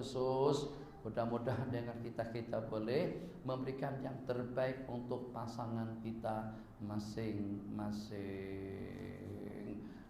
khusus. Mudah-mudahan dengan kita boleh memberikan yang terbaik untuk pasangan kita masing-masing.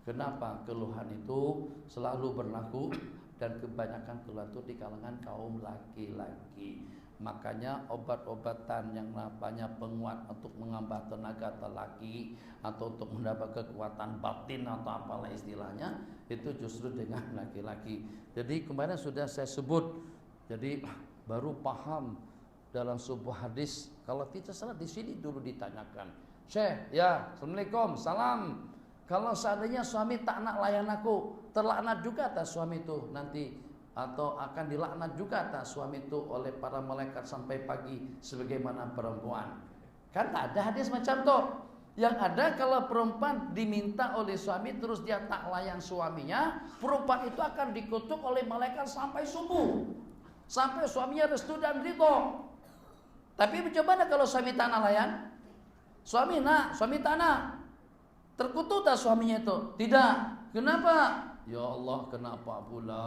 Kenapa keluhan itu selalu berlaku dan kebanyakan keluhan itu di kalangan kaum laki-laki. Makanya obat-obatan yang namanya penguat untuk menambah tenaga lelaki atau untuk mendapat kekuatan batin atau apalah istilahnya, itu justru dengan laki-laki. Jadi kemarin sudah saya sebut. Jadi baru paham dalam sebuah hadis. Kalau tidak salah di sini dulu ditanyakan, Syekh, ya, Assalamualaikum, salam. Kalau seandainya suami tak nak layan aku, terlaknat juga tak suami itu nanti, atau akan dilaknat juga tak suami itu oleh para malaikat sampai pagi sebagaimana perempuan? Kan tak ada hadis macam tu. Yang ada kalau perempuan diminta oleh suami terus dia tak layan suaminya, perempuan itu akan dikutuk oleh malaikat sampai subuh. Sampai suaminya restu dan ridho. Tapi bagaimana kalau suami tak nak layan? Suami nak, suami tak nak. Terkutuk tak suaminya itu? Tidak. Kenapa? Ya Allah, kenapa pula?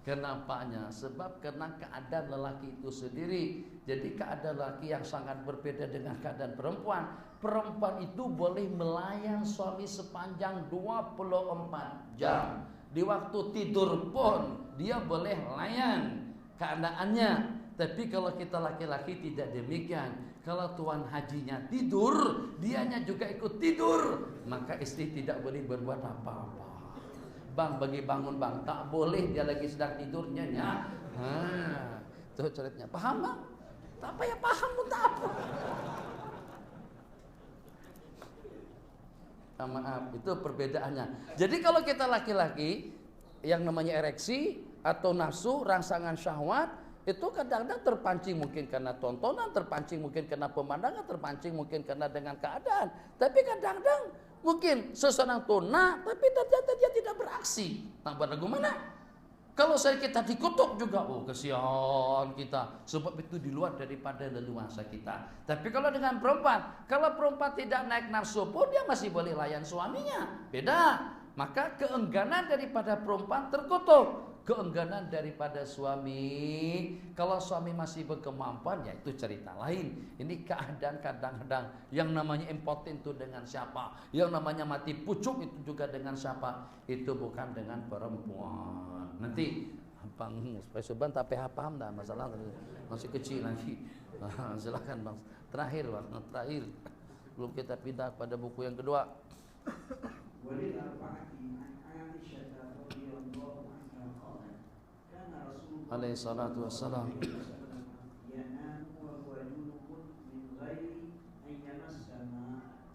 Kenapanya? Sebab karena keadaan lelaki itu sendiri. Jadi keadaan lelaki yang sangat berbeda dengan keadaan perempuan. Perempuan itu boleh melayan suami sepanjang 24 jam. Di waktu tidur pun dia boleh layan keadaannya. Tapi kalau kita laki-laki tidak demikian. Kalau tuan hajinya tidur, dianya juga ikut tidur, maka istri tidak boleh berbuat apa-apa. Bang, bagi bangun bang, tak boleh, dia lagi sedang tidurnya ya. Itu ceritanya. Paham bang? Tak apa ya, paham pun tak apa. Maaf, itu perbedaannya. Jadi kalau kita laki-laki yang namanya ereksi atau nafsu, rangsangan syahwat, itu kadang-kadang terpancing mungkin karena tontonan, terpancing mungkin karena pemandangan, terpancing mungkin karena dengan keadaan. Tapi kadang-kadang mungkin seseorang tuna, tapi ternyata dia tidak beraksi. Nah, bagaimana? Kalau kita dikutuk juga, oh kesian kita. Sebab itu di luar daripada leluasa kita. Tapi kalau dengan perempuan, kalau perempuan tidak naik nafsu pun dia masih boleh layan suaminya. Beda. Maka keengganan daripada perempuan terkutuk. Keengganan daripada suami, kalau suami masih berkemampuan, ya itu cerita lain. Ini keadaan kadang-kadang yang namanya impoten itu dengan siapa, yang namanya mati pucuk itu juga dengan siapa, itu bukan dengan perempuan. Nanti Bang Suban tapi paham dah masalah, masih kecil lagi. Silakan Bang. Terakhir Bang, terakhir. Belum kita pindah pada buku yang kedua. Alaihi salatu wassalam.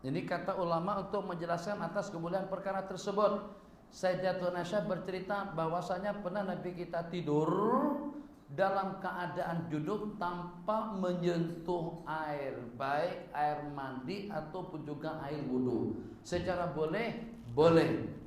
Ini kata ulama untuk menjelaskan atas kemuliaan perkara tersebut. Sayyidatuna Aisyah bercerita bahwasanya pernah Nabi kita tidur dalam keadaan junub tanpa menyentuh air, baik air mandi ataupun juga air wudu. Secara boleh,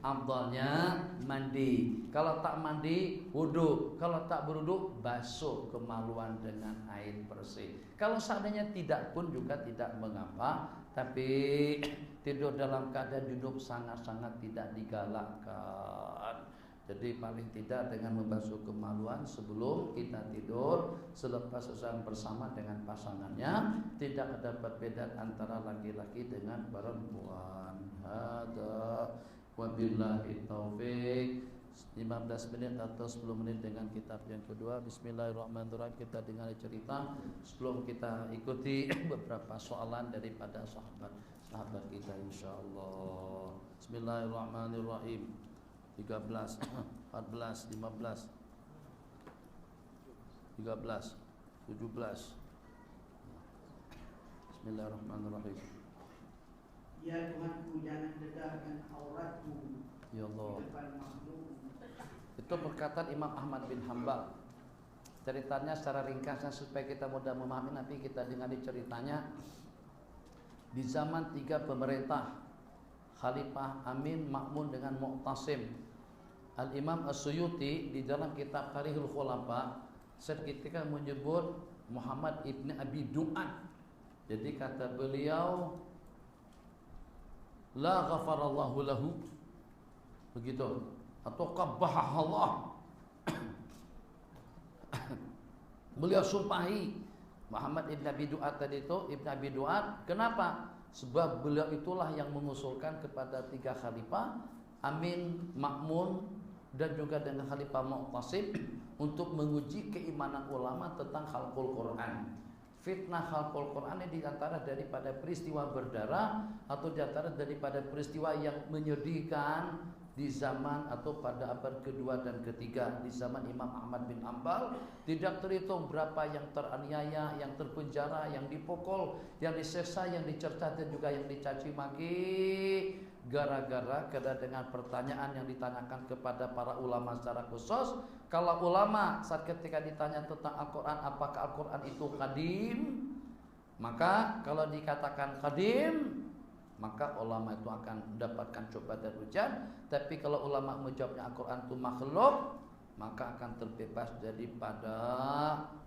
afdalnya mandi. Kalau tak mandi, wudu. Kalau tak berwudu, basuh kemaluan dengan air bersih. Kalau seandainya tidak pun juga tidak mengapa. Tapi tidur dalam keadaan junub sangat-sangat tidak digalakkan. Jadi paling tidak dengan membasuh kemaluan sebelum kita tidur, selepas sesuatu bersama dengan pasangannya, tidak ada perbedaan antara laki-laki dengan perempuan. Hada wabillahi taufik. 15 menit atau 10 menit dengan kitab yang kedua. Bismillahirrahmanirrahim. Kita dengar cerita sebelum kita ikuti beberapa soalan daripada sahabat kita insyaallah. Bismillahirrahmanirrahim. 13, 14, 15, 13, 17. Bismillahirrahmanirrahim. Ya Tuhanku, jangan dedahkan auratku Ya Allah. di depan makhluk. Itu perkataan Imam Ahmad bin Hanbal. Ceritanya secara ringkasnya supaya kita mudah memahami, nanti kita dengar ceritanya. Di zaman 3 pemerintah, Khalifah Amin, Ma'mun dengan Mu'tasim, Al-Imam As-Suyuti di dalam kitab Tarikhul Khulafa seketika menyebut Muhammad ibn Abi Du'ad. Jadi kata beliau, la ghafarallahu lahu, begitu, atau qabbahallah. Beliau sumpahi Muhammad ibn Abi Duat tadi itu, Ibn Abi Duat. Kenapa? Sebab beliau itulah yang mengusulkan kepada 3 khalifah, Amin, Ma'mun, dan juga dengan Khalifah Mu'tasim, untuk menguji keimanan ulama tentang khalqul Quran. Fitnah khalqul Quran ini diantara daripada peristiwa berdarah, atau diantara daripada peristiwa yang menyedihkan di zaman atau pada abad kedua dan ketiga, di zaman Imam Ahmad bin Hanbal. Tidak terhitung berapa yang teraniaya, yang terpenjara, yang dipukul, yang disiksa, yang dicerca, dan juga yang dicaci maki, gara-gara dengan pertanyaan yang ditanyakan kepada para ulama secara khusus. Kalau ulama saat ketika ditanya tentang Al-Quran, apakah Al-Quran itu qadim, maka kalau dikatakan qadim, maka ulama itu akan mendapatkan cobaan dan ujian. Tapi kalau ulama menjawabnya Al-Quran itu makhluk, maka akan terbebas daripada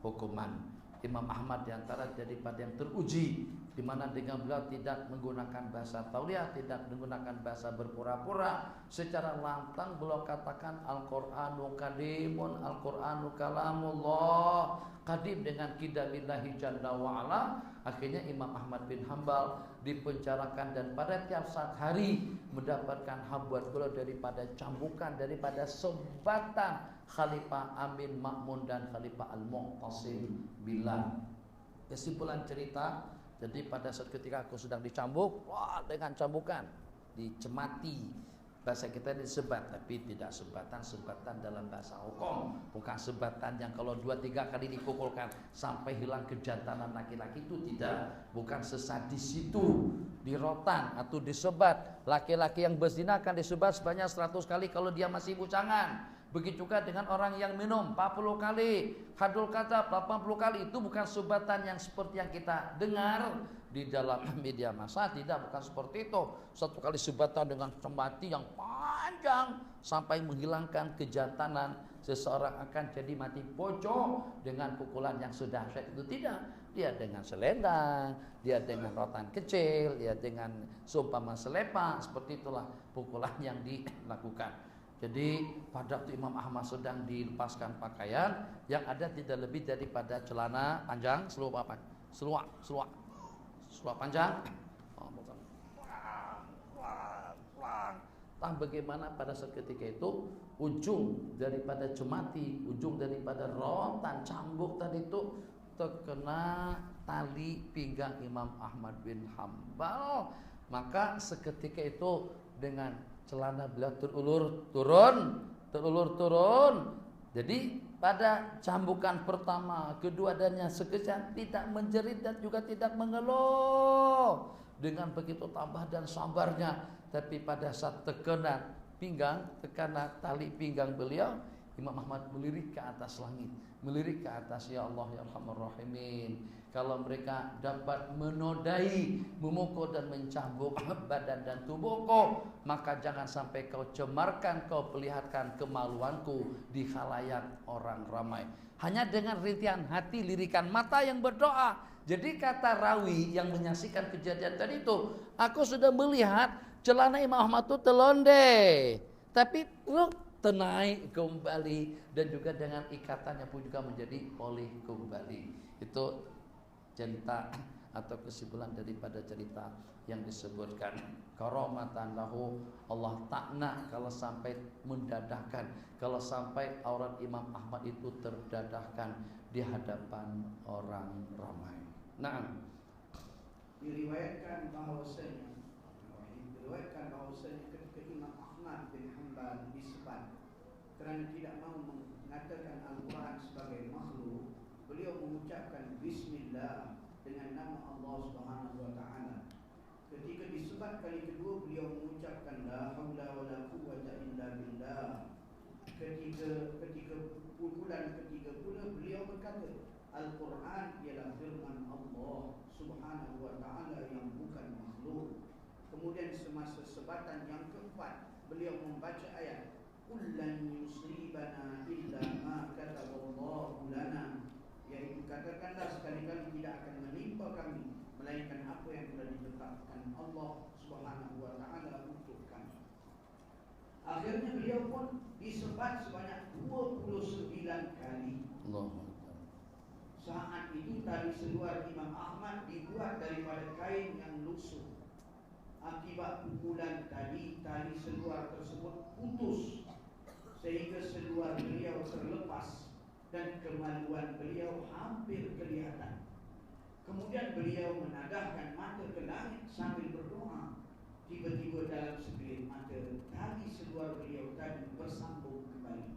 hukuman. Imam Ahmad diantara daripada yang teruji, di mana dengan beliau tidak menggunakan bahasa tauliah, tidak menggunakan bahasa berpura-pura. Secara lantang beliau katakan Al-Qur'anu kadimun, Al-Qur'anu kalamullah, qadim dengan kitabillahi jalla wa'ala. Akhirnya Imam Ahmad bin Hanbal dipenjarakan, dan pada tiap saat hari mendapatkan habuat beliau daripada cambukan, daripada sebatan Khalifah Amin, Ma'mun, dan Khalifah Al-Mu'tasim billah. Kesimpulan cerita, jadi pada saat ketika aku sedang dicambuk, wah, dengan cambukan, dicemati. Bahasa kita disebat, tapi tidak sebatan dalam bahasa hukum. Bukan sebatan yang kalau 2-3 kali dipukulkan sampai hilang kejantanan laki-laki, itu tidak. Bukan sesadis itu, dirotan atau disebat. Laki-laki yang berzina akan disebat sebanyak 100 kali kalau dia masih bujangan. Begitu juga dengan orang yang minum 40 kali, hadul kata 80 kali. Itu bukan sebatan yang seperti yang kita dengar di dalam media massa. Tidak, bukan seperti itu. Satu kali sebatan dengan cemati yang panjang sampai menghilangkan kejantanan, seseorang akan jadi mati pocong dengan pukulan yang sudah dahsyat. Itu tidak. Dia dengan selendang, dia dengan rotan kecil, dia dengan seumpama selepa. Seperti itulah pukulan yang dilakukan. Jadi pada waktu Imam Ahmad sedang dilepaskan pakaian, yang ada tidak lebih daripada celana panjang, seluar panjang. Entah bagaimana pada saat ketika itu ujung daripada cemati, ujung daripada rotan cambuk tadi itu terkena tali pinggang Imam Ahmad bin Hanbal. Maka seketika itu dengan celana beliau terulur turun. Jadi pada cambukan pertama, kedua, dan yang sekejap tidak menjerit dan juga tidak mengeluh. Dengan begitu tabah dan sabarnya. Tapi pada saat terkena tali pinggang beliau, Imam Ahmad melirik ke atas langit, melirik ke atas, ya Allah ya Arhamar Rahimin. Kalau mereka dapat menodai, memukul dan mencambuk badan dan tubuhku, maka jangan sampai kau cemarkan, kau perlihatkan kemaluanku di khalayak orang ramai. Hanya dengan rintihan hati, lirikan mata yang berdoa. Jadi kata rawi yang menyaksikan kejadian tadi itu, aku sudah melihat celana Imam Ahmad itu telonde, tapi tenaik kembali, dan juga dengan ikatannya pun juga menjadi oleh kembali. Itu cerita atau kesimpulan daripada cerita yang disebutkan. Karamatan lahu, Allah takna kalau sampai mendadahkan, kalau sampai aurat Imam Ahmad itu terdadahkan di hadapan orang ramai. Nah, diriwayatkan bahwasanya ketika Imam Ahmad bin Hanbal disebat kerana tidak mau mengatakan Al-Quran sebagai makhluk, beliau mengucapkan Bismillah dengan nama Allah Subhanahu Wa Taala. Ketika disebat kali kedua, beliau mengucapkan La haula wa la quwwata illa billah. Ketika pukulan ketiga pula, beliau berkata Al-Quran ialah firman Allah Subhanahu Wa Taala yang bukan makhluk. Kemudian semasa sebatan yang keempat, beliau membaca ayat Kullan yusribana illa ma kataballahu lana, yaitu katakanlah sekali-kali tidak akan menimpa kami melainkan apa yang telah ditetapkan Allah Subhanahu Wa Taala untuk kami. Akhirnya beliau pun disebat sebanyak 29 kali. tali seluar Imam Ahmad dibuat daripada kain yang lusuh. Akibat pukulan tali seluar tersebut putus sehingga seluar beliau terlepas dan kemaluan beliau hampir kelihatan. Kemudian beliau menadahkan mata ke langit sambil berdoa. Tiba-tiba dalam sekelip mata tali seluar beliau tadi bersambung kembali.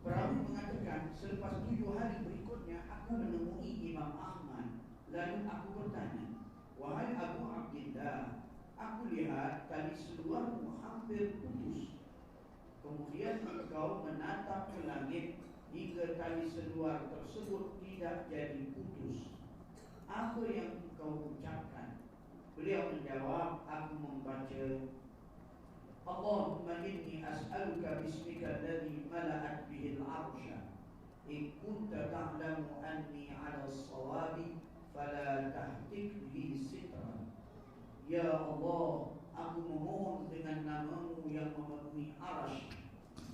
Perawi mengatakan, selepas 7 hari berikutnya aku menemui Imam Ahmad. Lalu aku bertanya, wahai Abu Abdillah, aku lihat tali seluarmu hampir putus. Kemudian engkau menatap ke langit hingga tali seluar tersebut tidak jadi putus. Apa yang engkau ucapkan? Beliau menjawab, aku membaca, Allahumma inni as'aluka bismika alladhi mala'at bihil arsha in kunta ta'lamu anni 'ala as-sawabi fala tahtik li sitra. Ya Allah, aku memohon dengan namamu yang memenuhi arsy,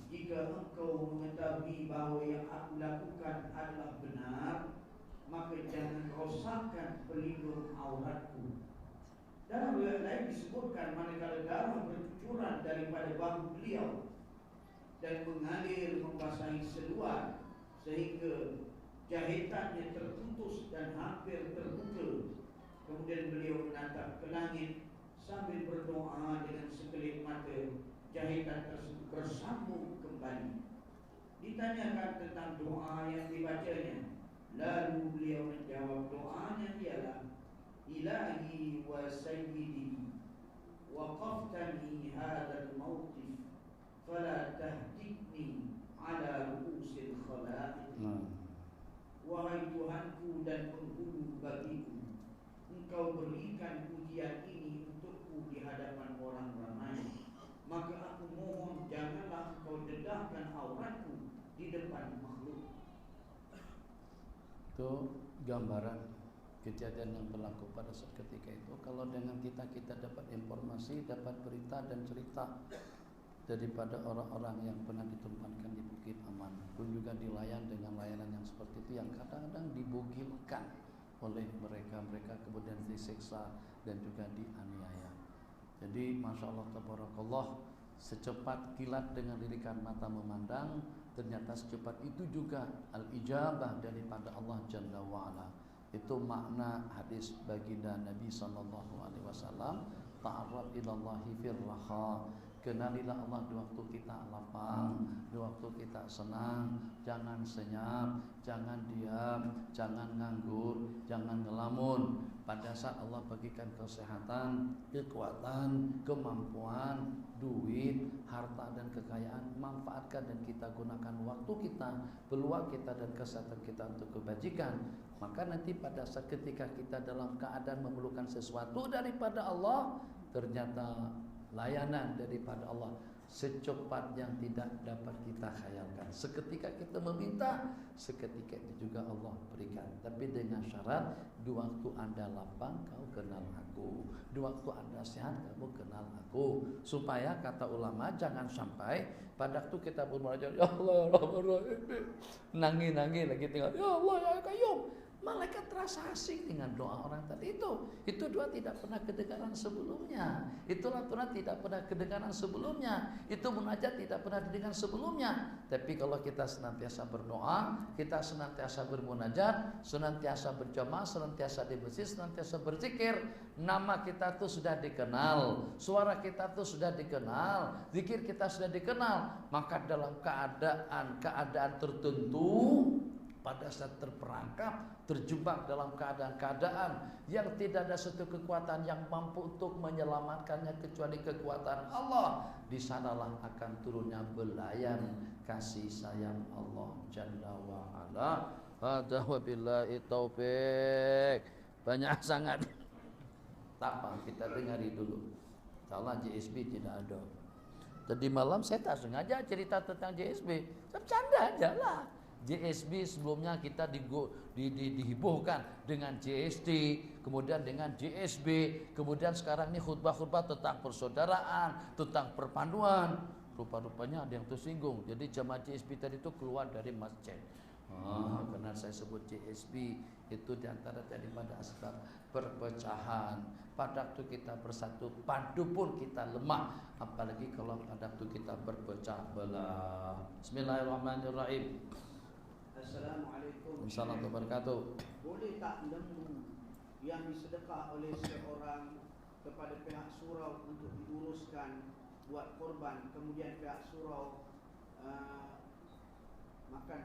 jika engkau mengetahui bahawa yang aku lakukan adalah benar, maka jangan rosakkan pelindung auratku. Dalam riwayat lain disebutkan manakala darah bercucuran daripada bahu beliau dan mengalir membasahi seluar sehingga jahitannya terputus dan hampir terbuka. Kemudian beliau menatap ke langit sambil berdoa dengan sekelip mata. Jahitan tersebut bersambung kembali. Ditanyakan tentang doa yang dibacanya, lalu beliau menjawab, doanya ialah, Ilahi wa sayyidi waqaftani hadal mawqif fala tahdikni ala ru'usil khalaiq. Wahai Tuhanku dan penghulu bagiku, engkau berikan ujian ini untukku di hadapan orang ramai, maka aku mohon janganlah engkau dedahkan auratku di depan makhluk. Itu gambaran kejadian yang berlaku pada saat ketika itu. Kalau dengan kita dapat informasi, dapat berita dan cerita daripada orang-orang yang pernah ditumpahkan di Bukit Aman, pun juga dilayan dengan layanan yang seperti itu, yang kadang-kadang dibugilkan oleh mereka kemudian disiksa dan juga dianiaya. Jadi Masya Allah tabarakallah, secepat kilat dengan lirikan mata memandang, ternyata secepat itu juga al-ijabah daripada Allah Jalla wa'ala. Itu makna hadis baginda Nabi SAW, ta'arraf ilallahi firraha. Kenalilah Allah di waktu kita lapang, di waktu kita senang. Jangan senyap, jangan diam, jangan nganggur, jangan ngelamun. Pada saat Allah bagikan kesehatan, kekuatan, kemampuan, duit, harta dan kekayaan, manfaatkan dan kita gunakan waktu kita, peluang kita dan kesehatan kita untuk kebajikan. Maka nanti pada saat ketika kita dalam keadaan memerlukan sesuatu daripada Allah, ternyata layanan daripada Allah secepat yang tidak dapat kita khayalkan. Seketika kita meminta, seketika itu juga Allah berikan. Tapi dengan syarat, di waktu Anda lapang, kau kenal aku. Di waktu Anda sehat, kamu kenal aku. Supaya kata ulama, jangan sampai pada waktu kita bermunajat, ya Allah ya Rahman Rahim, nangis lagi tinggal, ya Allah ya Qayyum, malaikat terasa asing dengan doa orang tadi itu. Itu doa tidak pernah kedengaran sebelumnya. Itulah doa tidak pernah kedengaran sebelumnya. Itu munajat tidak pernah didengar sebelumnya. Tapi kalau kita senantiasa berdoa, kita senantiasa bermunajat, senantiasa berjamaah, senantiasa di masjid, senantiasa berzikir, nama kita tuh sudah dikenal, suara kita tuh sudah dikenal, zikir kita sudah dikenal. Maka dalam keadaan tertentu, pada saat terperangkap, terjebak dalam keadaan-keadaan yang tidak ada satu kekuatan yang mampu untuk menyelamatkannya kecuali kekuatan Allah, di sanalah akan turunnya belayan kasih sayang Allah Jalla wa ala. Hadza wa billahi taufik. Banyak sangat. Tak apa, kita dengari dulu. Insyaallah JSB tidak ada. Tadi malam saya tak sengaja cerita tentang JSB, bercanda aja lah. JSB sebelumnya kita dihiburkan dengan JST, kemudian dengan JSB, kemudian sekarang ini khutbah-khutbah tentang persaudaraan, tentang perpaduan. Rupa-rupanya ada yang tersinggung. Jadi jamaah JSB tadi itu keluar dari masjid. Karena saya sebut GSB itu diantara daripada asbab perpecahan. Pada waktu kita bersatu, padu pun kita lemah, apalagi kalau pada waktu kita berpecah belah. Bismillahirrahmanirrahim. Assalamualaikum. Assalamualaikum warahmatullahi wabarakatuh. Boleh tak lembu yang disedekah oleh seorang kepada pihak surau untuk diuruskan buat korban, kemudian pihak surau makan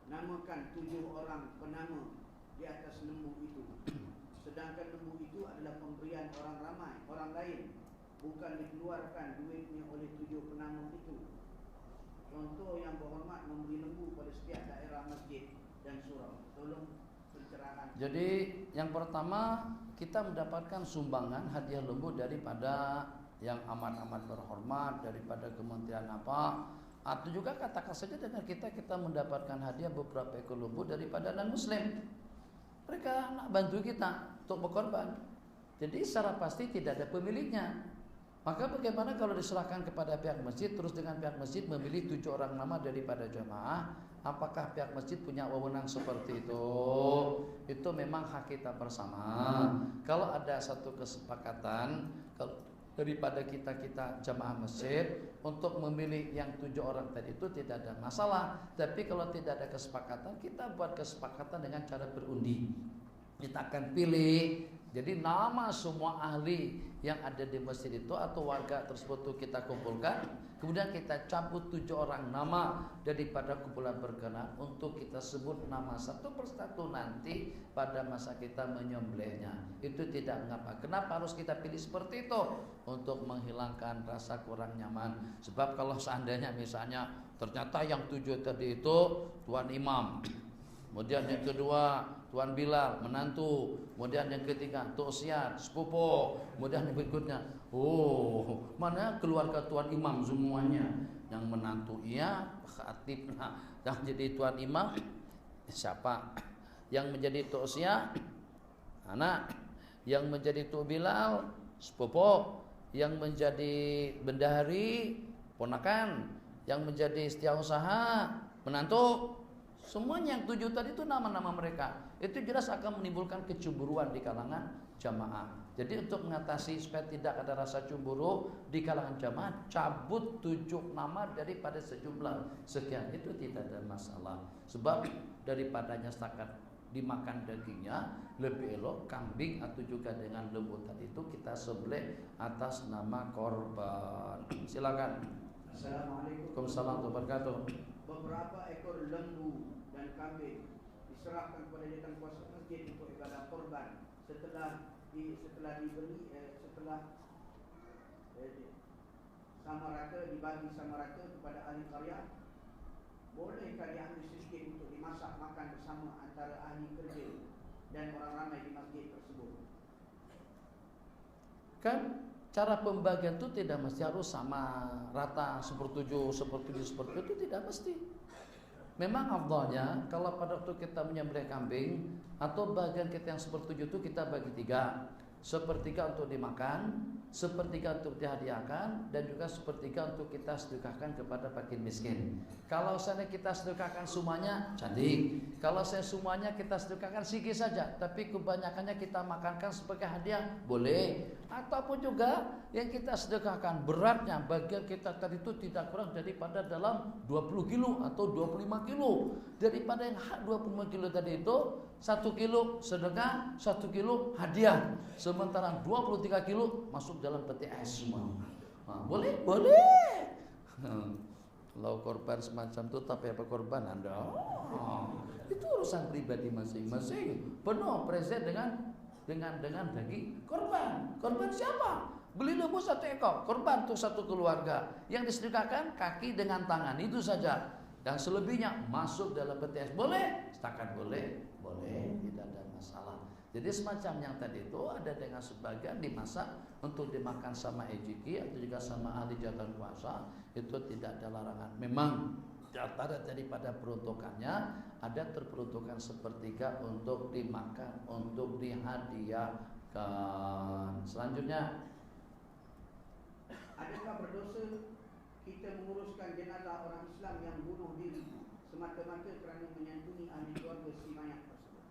namakan 7 orang penama di atas lembu itu, sedangkan lembu itu adalah pemberian orang ramai, orang lain, bukan dikeluarkan duitnya oleh 7 penama itu. Contoh yang berhormat memberi lembu pada setiap daerah masjid dan surau. Tolong pencerahan. Jadi yang pertama, kita mendapatkan sumbangan hadiah lembu daripada yang amat-amat berhormat, daripada kementerian apa, atau juga katakan saja dengan kita mendapatkan hadiah beberapa ekor lembu daripada non-muslim. Mereka nak bantu kita untuk berkorban. Jadi secara pasti tidak ada pemiliknya. Maka bagaimana kalau diserahkan kepada pihak masjid, terus dengan pihak masjid memilih 7 orang nama daripada jamaah? Apakah pihak masjid punya wewenang seperti itu? Itu memang hak kita bersama. Kalau ada satu kesepakatan daripada kita jamaah masjid untuk memilih yang 7 orang tadi, itu tidak ada masalah. Tapi kalau tidak ada kesepakatan, kita buat kesepakatan dengan cara berundi. Kita akan pilih, jadi nama semua ahli yang ada di masjid itu atau warga tersebut itu kita kumpulkan, kemudian kita cabut 7 orang nama daripada kumpulan berkenan untuk kita sebut nama satu persatu nanti pada masa kita menyembelihnya. Itu tidak mengapa. Kenapa harus kita pilih seperti itu? Untuk menghilangkan rasa kurang nyaman. Sebab kalau seandainya misalnya ternyata yang 7 tadi itu tuan imam, kemudian yang kedua Tuan Bilal, menantu, kemudian yang ketiga Tok Siat, sepupu, kemudian yang berikutnya, mana keluarga Tuan Imam semuanya. Yang menantu iya, khatib, yang jadi Tuan Imam siapa? Yang menjadi Tok Siat, anak. Yang menjadi Tok Bilal, sepupu. Yang menjadi bendahari, ponakan. Yang menjadi setiausaha, menantu. Semuanya yang 7 tadi itu nama-nama mereka. Itu jelas akan menimbulkan kecemburuan di kalangan jamaah. Jadi untuk mengatasi supaya tidak ada rasa cemburu di kalangan jamaah, cabut 7 nama daripada sejumlah sekian. Itu tidak ada masalah. Sebab daripadanya setakat dimakan dagingnya, lebih elok kambing atau juga dengan lembu tadi itu kita sembelih atas nama korban. Silakan. Assalamualaikum warahmatullahi wabarakatuh. Beberapa ekor lembu dan kambing diserahkan kepada jatan kuasa masjid untuk ibadah korban setelah dibeli sama rata, dibagi sama rata kepada ahli karya. Bolehkah diambil sedikit untuk dimasak makan bersama antara ahli kerja dan orang ramai di masjid tersebut? Kan cara pembagian itu tidak mesti harus sama rata, sepertujuh itu tidak mesti. Memang afdalnya kalau pada waktu kita menyembelih kambing atau bagian kita yang sepertujuh itu kita bagi 3. Sepertiga untuk dimakan, sepertiga untuk dihadiahkan, dan juga sepertiga untuk kita sedekahkan kepada fakir miskin. Kalau seandainya kita sedekahkan semuanya, cantik. Kalau saya semuanya kita sedekahkan sedikit saja, tapi kebanyakannya kita makankan sebagai hadiah, boleh. Ataupun juga yang kita sedekahkan beratnya bagian kita tadi itu tidak kurang daripada dalam 20 kilo atau 25 kilo. Daripada yang 25 kilo tadi itu 1 kilo sedekah, 1 kilo hadiah. Sementara 23 kilo masuk dalam peti es semua. Boleh? Boleh. Kalau korban semacam itu tapi apa korban Anda? Itu urusan pribadi masing-masing. Penuh present dengan daging korban. Korban siapa? Beli lembu 1 ekor, korban untuk 1 keluarga. Yang disedekahkan kaki dengan tangan, itu saja. Dan selebihnya masuk dalam peti es. Boleh? Setakat boleh, tidak ada masalah. Jadi semacam yang tadi itu ada dengan sebagian dimasak untuk dimakan sama ejiki atau juga sama ahli jabatan kuasa, itu tidak ada larangan. Memang antara daripada peruntukannya ada terperuntukan sepertiga untuk dimakan, untuk dihadiahkan. Selanjutnya, adakah berdosa kita menguruskan menguburkan jenazah orang Islam yang bunuh diri semata-mata kerana menyantuni ahli keluarga si mayat tersebut.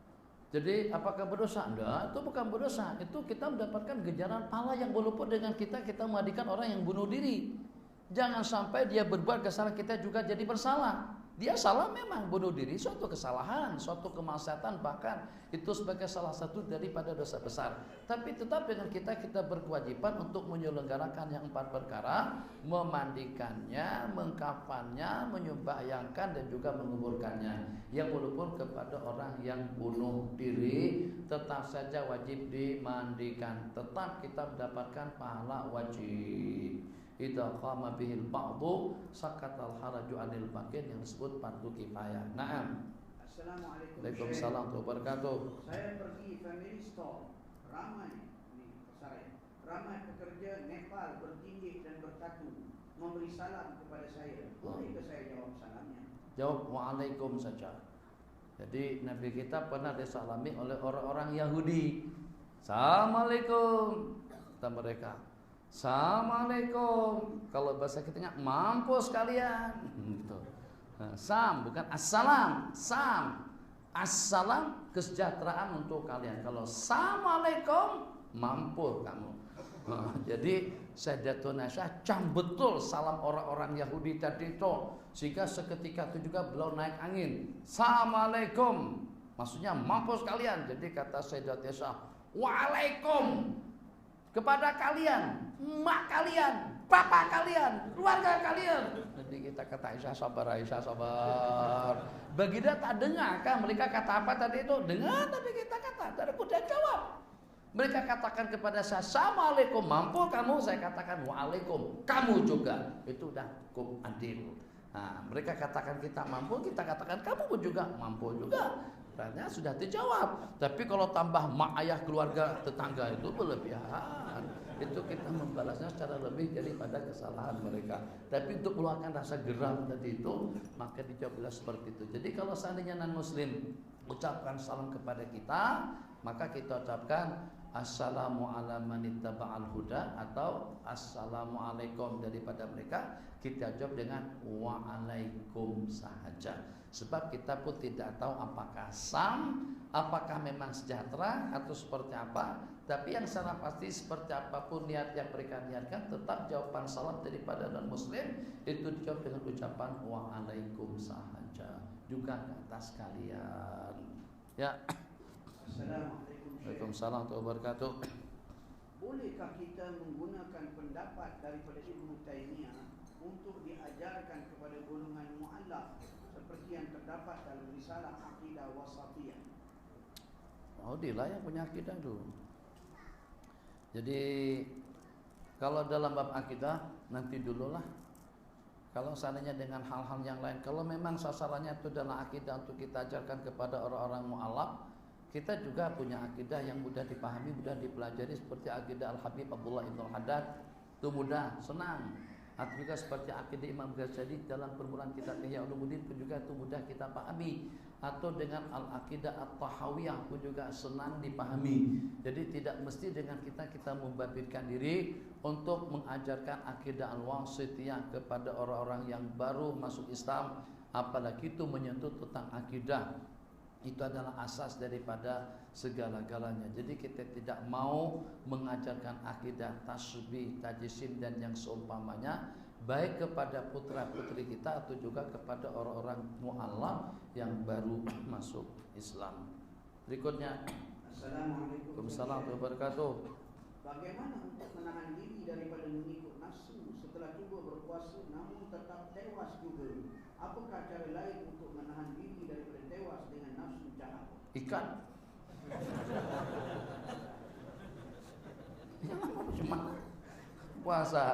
Jadi apakah berdosa? Enggak, itu bukan berdosa. Itu kita mendapatkan ganjaran pahala yang walaupun dengan kita mandikan orang yang bunuh diri. Jangan sampai dia berbuat kesalahan kita juga jadi bersalah. Dia salah memang, bunuh diri suatu kesalahan, suatu kemaksiatan, bahkan itu sebagai salah satu daripada dosa besar. Tapi tetap dengan kita berkewajiban untuk menyelenggarakan yang 4 perkara, memandikannya, mengkafannya, menyembahyangkan dan juga menguburkannya. Yang walaupun kepada orang yang bunuh diri tetap saja wajib dimandikan. Tetap kita mendapatkan pahala wajib. Idza qama bihil ba'du sakatal haraju anil bakin, yang disebut fardu kifayah. Naam. Assalamualaikum. Waalaikumsalam warahmatullahi wabarakatuh. Saya pergi family store. Ramai pekerja Nepal bertindik dan bertatu memberi salam kepada saya. Bolehkah saya jawab salamnya? Jawab waalaikum saja. Jadi Nabi kita pernah disalami oleh orang-orang Yahudi. Assalamualaikum kata mereka. Assalamualaikum. Kalau bahasa kitanya mampus kalian gitu. Sam bukan assalam. Sam. Assalam kesejahteraan untuk kalian. Kalau assalamualaikum mampus kamu. Jadi Sayyidatun Aisyah cam betul salam orang-orang Yahudi tadi itu, sehingga seketika itu juga beliau naik angin. Assalamualaikum. Maksudnya mampus kalian. Jadi kata Sayyidatun Aisyah, waalaikum. Kepada kalian, mak kalian, bapak kalian, keluarga kalian. Jadi kita kata Aisyah sabar. Bagi dia tak dengar kan mereka kata apa tadi itu? Dengar tapi kita kata, tak ada jawab. Mereka katakan kepada saya, assalamualaikum, mampu kamu? Saya katakan waalaikum, kamu juga. Itu udah hukum adil. Nah, mereka katakan kita mampu, kita katakan kamu pun juga mampu juga. Karena sudah dijawab. Tapi kalau tambah mak ayah keluarga tetangga itu berlebihan. Itu kita membalasnya secara lebih daripada kesalahan mereka. Tapi untuk meluahkan rasa geram tadi itu, maka dijawablah seperti itu. Jadi kalau seandainya non muslim ucapkan salam kepada kita, maka kita ucapkan assalamu ala manittaba'al huda atau assalamualaikum. Daripada mereka kita jawab dengan waalaikum sahaja. Sebab kita pun tidak tahu apakah sam, apakah memang sejahtera atau seperti apa. Tapi yang secara pasti seperti apapun niat yang mereka niatkan, tetap jawaban salam daripada non muslim itu dijawab dengan ucapan waalaikum sahaja. Juga ke atas kalian. Ya. Assalamualaikum. Waalaikumsalam warahmatullahi wabarakatuh. Bolehkah kita menggunakan pendapat daripada Ibnu Taimiyah untuk diajarkan kepada golongan mu'allaf seperti yang terdapat dalam risalah Aqidah Wasatiyah? Oh, dia lah yang punya akidah dulu. Jadi kalau dalam bab akidah nanti dululah. Kalau seandainya dengan hal-hal yang lain, kalau memang sasarannya itu adalah akidah untuk kita ajarkan kepada orang-orang mu'allaf, kita juga punya akidah yang mudah dipahami, mudah dipelajari seperti akidah Al-Habib Abdullah Ibn Al-Haddad. Itu mudah, senang. Atau juga seperti akidah Imam Ghazali dalam permulaan kitab Ihya Ulumuddin pun juga itu mudah kita pahami. Atau dengan Al-Aqidah At-Tahawiyah pun juga senang dipahami. Jadi tidak mesti dengan kita membabitkan diri untuk mengajarkan akidah Al-Wasithiyah kepada orang-orang yang baru masuk Islam, apalagi itu menyentuh tentang akidah. Itu adalah asas daripada segala-galanya. Jadi kita tidak mau mengajarkan akidah tasbih, tajisim dan yang seumpamanya, baik kepada putra-putri kita atau juga kepada orang-orang mu'allaf yang baru masuk Islam. Berikutnya. Assalamualaikum Waalaikumsalam warahmatullahi wabarakatuh. Bagaimana untuk menahan diri daripada mengikut nafsu setelah cuba berpuasa namun tetap tewas juga? Apakah cara lain untuk menahan diri daripada tewas dengan nafsu jahat? Ikan. Cuma puasa,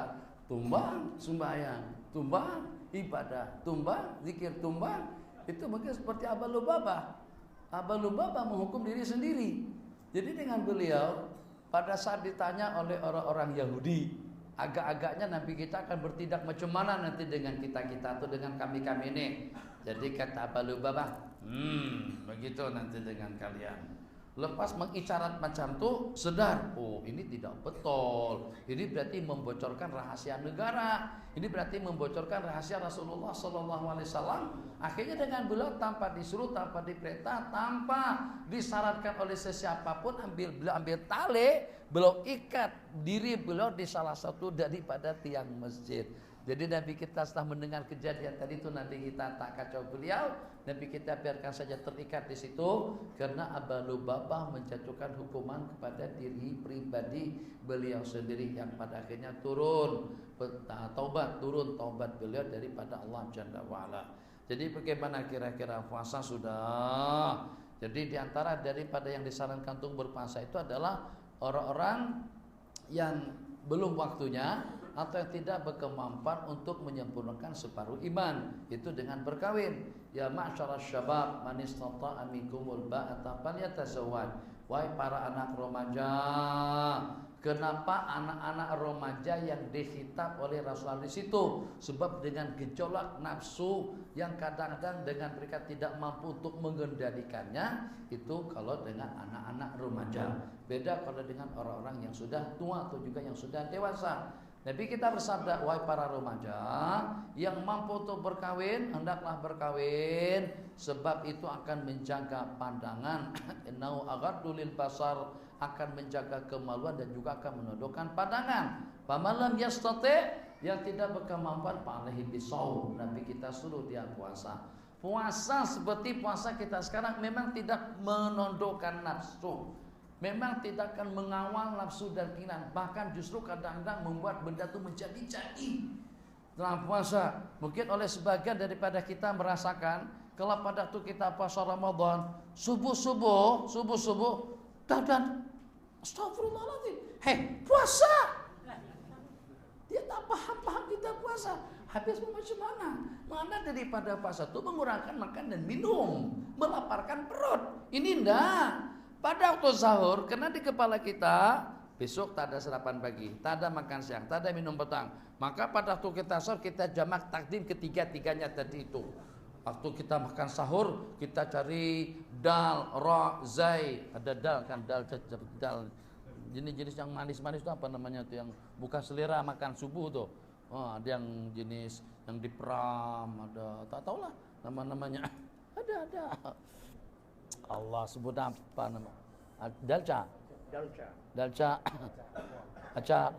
tumbang, sembahyang, tumbang, ibadah, tumbang, zikir, tumbang. Itu mungkin seperti Abah Lubabah. Abah Lubabah menghukum diri sendiri. Jadi dengan beliau pada saat ditanya oleh orang-orang Yahudi, agak-agaknya Nabi kita akan bertindak macam mana nanti dengan kita-kita atau dengan kami-kami ini. Jadi kata Abah Lubabah, begitu nanti dengan kalian. Lepas mengisyarat macam tu, sedar, oh ini tidak betul. Ini berarti membocorkan rahasia negara. Ini berarti membocorkan rahasia Rasulullah SAW. Akhirnya dengan beliau tanpa disuruh, tanpa diperintah, tanpa disyaratkan oleh sesiapapun, beliau ambil tali, beliau ikat diri beliau di salah satu daripada tiang masjid. Jadi Nabi kita setelah mendengar kejadian tadi itu, Nabi kita tak kacau beliau, Nabi kita biarkan saja terikat di situ, karena Abu Lubabah menjatuhkan hukuman kepada diri pribadi beliau sendiri yang pada akhirnya turun taubat beliau daripada Allah Jalla wa'ala. Jadi bagaimana kira-kira puasa sudah? Jadi diantara daripada yang disarankan untuk berpuasa itu adalah orang-orang yang belum waktunya atau yang tidak berkemampuan untuk menyempurnakan separuh iman, itu dengan berkawin. Ya ma'syarasy syabab man istata'a minkumul ba'ata falyatazawwaj. Wahai para anak remaja, kenapa anak-anak remaja yang dihitab oleh Rasulullah di situ? Sebab dengan gejolak nafsu yang kadang-kadang dengan mereka tidak mampu untuk mengendalikannya, itu kalau dengan anak-anak remaja. Beda kalau dengan orang-orang yang sudah tua atau juga yang sudah dewasa. Nabi kita bersabda, wahai para remaja yang mampu untuk berkawin, hendaklah berkawin, sebab itu akan menjaga pandangan. Innahu aghaddu lil basar, akan menjaga kemaluan dan juga akan menundukkan pandangan. Faman lam yastati', yang tidak berkemampuan, fa'alaihi bisawm. Nabi kita suruh dia puasa. Puasa seperti puasa kita sekarang memang tidak menundukkan nafsu, memang tidak akan mengawal nafsu dan keinginan, bahkan justru kadang-kadang membuat benda itu menjadi-jadi. Dalam puasa mungkin oleh sebagian daripada kita merasakan, kalau pada waktu kita puasa Ramadan, subuh-subuh dan astagfirullahaladzim, puasa. Dia tak paham kita puasa. Habis macam mana? Mana daripada puasa itu mengurangkan makan dan minum, melaparkan perut. Ini enggak. Pada waktu sahur, karena di kepala kita besok tak ada sarapan pagi, tak ada makan siang, tak ada minum petang, maka pada waktu kita sahur kita jamak takdim ketiga-tiganya tadi itu. Waktu kita makan sahur kita cari dal, ra, zai, ada dal kan, dal. Jenis-jenis yang manis-manis itu apa namanya tuh, yang bukan selera makan subuh tuh. Oh, ada yang jenis yang diperam, ada tak tahulah nama-namanya. Ada. Allah sebut apa nama? Dalca. Acar.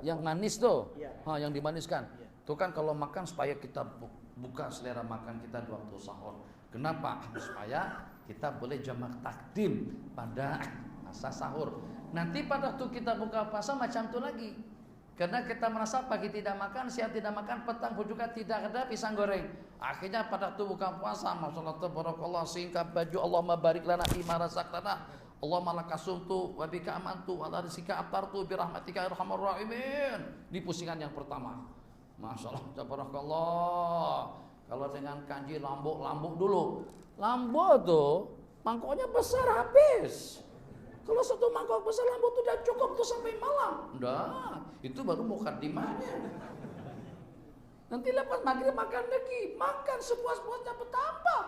Yang manis tuh. Yang dimaniskan. Itu kan kalau makan supaya kita buka selera makan kita di waktu sahur. Kenapa? Supaya kita boleh jamak takdim pada masa sahur. Nanti pada waktu kita buka puasa macam itu lagi. Karena kita merasa pagi tidak makan, siang tidak makan, petang pun juga tidak ada pisang goreng. Akhirnya pada waktu buka puasa, masyaallah tabarakallah, singkat baju, Allahumma barik lana fima razaqtana, Allahumma laka sumtu wa bika amantu wa la rizqika aftartu bi rahmatika arhamar rahimin. Di pusingan yang pertama. Masyaallah tabarakallah. Kalau dengan kanji lambuk dulu. Lambuk tuh mangkoknya besar habis. Kalau satu mangkok besar lambu itu udah cukup tuh sampai malam. Udah, itu baru mukadimahnya. Nanti lepas maghrib makan lagi, makan sepuas-puasnya bertambah.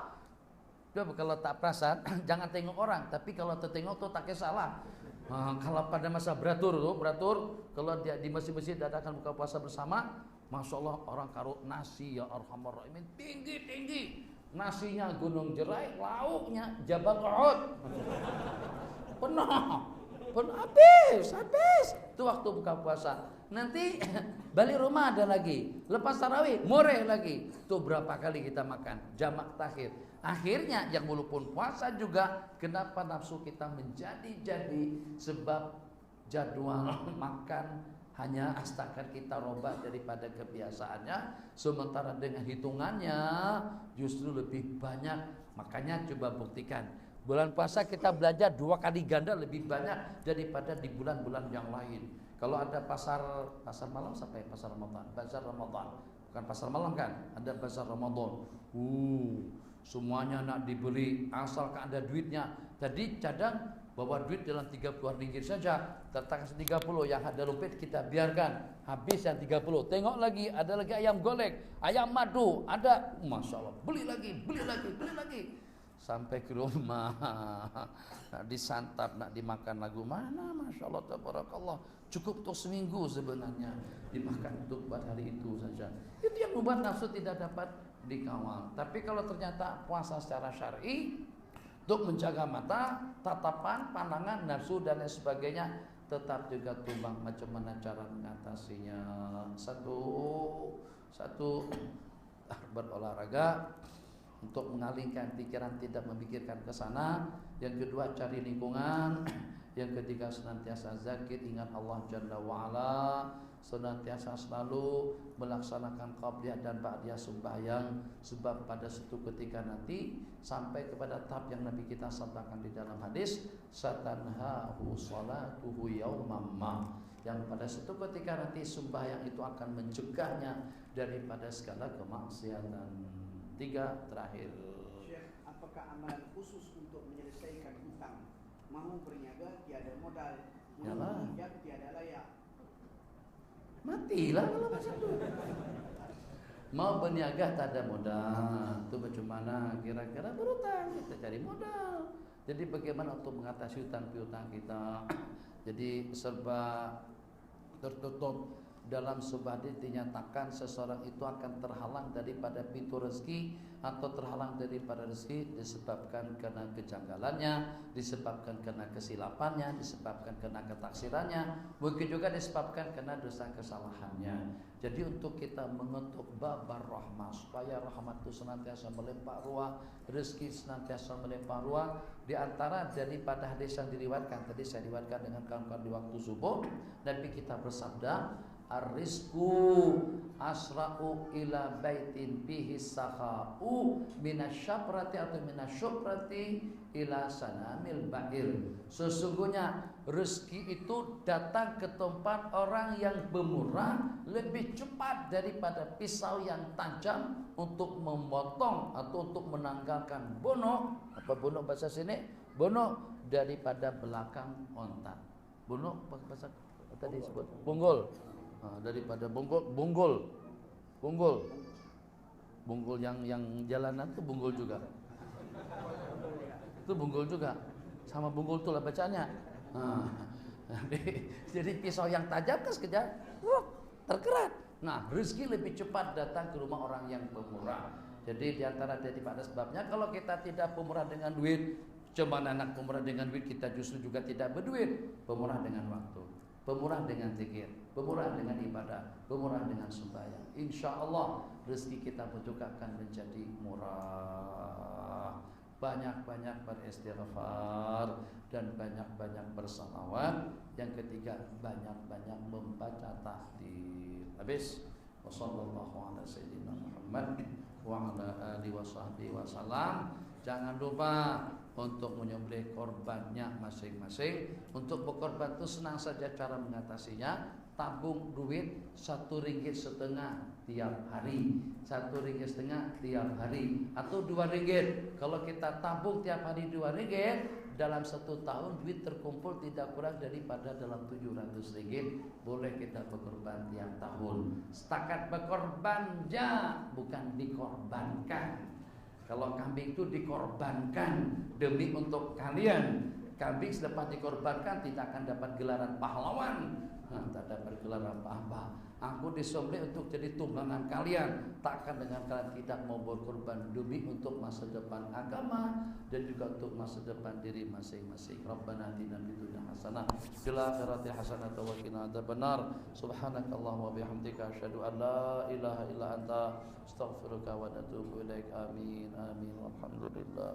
Udah, kalau tak perasan, jangan tengok orang, tapi kalau tertengok tuh tak salah. Kalau pada masa beratur, kalau dia di masjid-masjid dadakan buka puasa bersama, masya Allah orang karut nasi ya arhamar rahimin tinggi. Nasinya gunung jerai, lauknya Jabal Uhud. Penuh habis. Itu waktu buka puasa. Nanti balik rumah ada lagi. Lepas tarawih moreh lagi. Itu berapa kali kita makan jamak takhir. Akhirnya yang walaupun puasa juga, kenapa nafsu kita menjadi sebab jadwal makan hanya astakan kita robah daripada kebiasaannya, sementara dengan hitungannya justru lebih banyak. Makanya coba buktikan, bulan puasa kita belajar 2 kali ganda lebih banyak daripada di bulan-bulan yang lain. Kalau ada pasar malam sampai pasar Ramadan, bazar Ramadan, bukan pasar malam kan? Ada bazar Ramadan. Semuanya nak dibeli asalkan ada duitnya. Tadi cadang bawa duit dalam 30 ringgit saja, tertakas 30, yang ada rupiah kita biarkan habis yang 30. Tengok lagi, ada lagi ayam golek, ayam madu, ada, masya Allah, beli lagi. sampai ke rumah nak disantap, nak dimakan lagu mana, masya Allah tabarakallah, cukup untuk seminggu sebenarnya dimakan untuk buat hari itu saja. Itu yang membuat nafsu tidak dapat dikawal. Tapi kalau ternyata puasa secara syar'i untuk menjaga mata, tatapan, pandangan, nafsu dan lain sebagainya, tetap juga tumbang. Macam mana cara mengatasinya? Satu berolahraga untuk mengalihkan pikiran, tidak memikirkan ke sana. Yang kedua, cari lingkungan. Yang ketiga, senantiasa zikir, ingat Allah Jalla wa'ala, senantiasa selalu melaksanakan qabliyah dan ba'diyah sembahyang. Sebab pada suatu ketika nanti sampai kepada tahap yang Nabi kita sabdakan di dalam hadis, satanhahu salatuhu yawmam ma, yang pada suatu ketika nanti sembahyang itu akan mencegahnya daripada segala kemaksiatan. 3 terakhir. Syekh, apakah amalan khusus untuk menyelesaikan hutang? Mau berniaga tiada modal, mau pinjam tiada layak. Matilah kalau macam itu. Mau berniaga tak ada modal, itu bagaimana? Kira-kira berutang, kita cari modal. Jadi bagaimana untuk mengatasi hutang piutang kita? Jadi serba tertutup. Dalam sebuah hadis dinyatakan seseorang itu akan terhalang daripada pintu rezeki atau terhalang daripada rezeki disebabkan karena kejanggalannya, disebabkan karena kesilapannya, disebabkan karena ketaksirannya, mungkin juga disebabkan karena dosa kesalahannya. Jadi untuk kita mengetuk babar rahmah supaya rahmat itu senantiasa melimpah ruah, rezeki senantiasa melimpah ruah, di antara daripada hadis yang diriwayatkan tadi saya riwayatkan dengan kawan-kawan di waktu subuh, Nabi kita bersabda, ar-rizqu asra'u ila baitin bihi sakha'u minasyaprati atau minasyuprati ila sanamil ba'ir. Sesungguhnya rezeki itu datang ke tempat orang yang bermurah lebih cepat daripada pisau yang tajam untuk memotong atau untuk menanggalkan bonok. Apa bonok bahasa sini? Bonok daripada belakang onta. Bonok bahasa tadi disebut bonggol. Daripada bonggol yang jalanan itu bonggol juga. Itu bonggol juga. Sama bonggol itulah bacanya. Jadi pisau yang tajam kan sekejap terkerat. Nah, rezeki lebih cepat datang ke rumah orang yang pemurah. Jadi diantara daripada sebabnya kalau kita tidak pemurah dengan duit, cuma anak pemurah dengan duit, kita justru juga tidak berduit. Pemurah dengan waktu, pemurah dengan zikir, pemurah dengan ibadah, pemurah dengan sembahyang. Insya Allah rezeki kita juga akan menjadi murah. Banyak-banyak beristighfar dan banyak-banyak bersalawat. Yang ketiga, banyak-banyak membaca tahlil. Habis. Wassallallahu ala sayyidina Muhammad wa ala alihi washabbihi wasallam. Jangan lupa untuk menyembelih korbannya masing-masing. Untuk berkorban itu senang saja cara mengatasinya. Tabung duit 1,5 ringgit tiap hari, 1,5 ringgit tiap hari, atau 2 ringgit. Kalau kita tabung tiap hari 2 ringgit, dalam 1 tahun duit terkumpul tidak kurang daripada dalam 700 ringgit. Boleh kita berkorban tiap tahun. Setakat berkorbannya, bukan dikorbankan. Kalau kambing itu dikorbankan demi untuk kalian. Kambing selepas dikorbankan tidak akan dapat gelaran pahlawan, tak dapat gelaran apa-apa. Aku disembelih untuk jadi tunggangan kalian. Takkan dengan kalian tidak mau berkorban demi untuk masa depan agama dan juga untuk masa depan diri masing-masing. Rabbana atina fid dunya hasanah fil akhirati hasanah wa qina adzabannar. Subhanakallahumma wa bihamdika asyhadu an la ilaha illa anta astaghfiruka wa atubu ilaik. Amin amin walhamdulillah.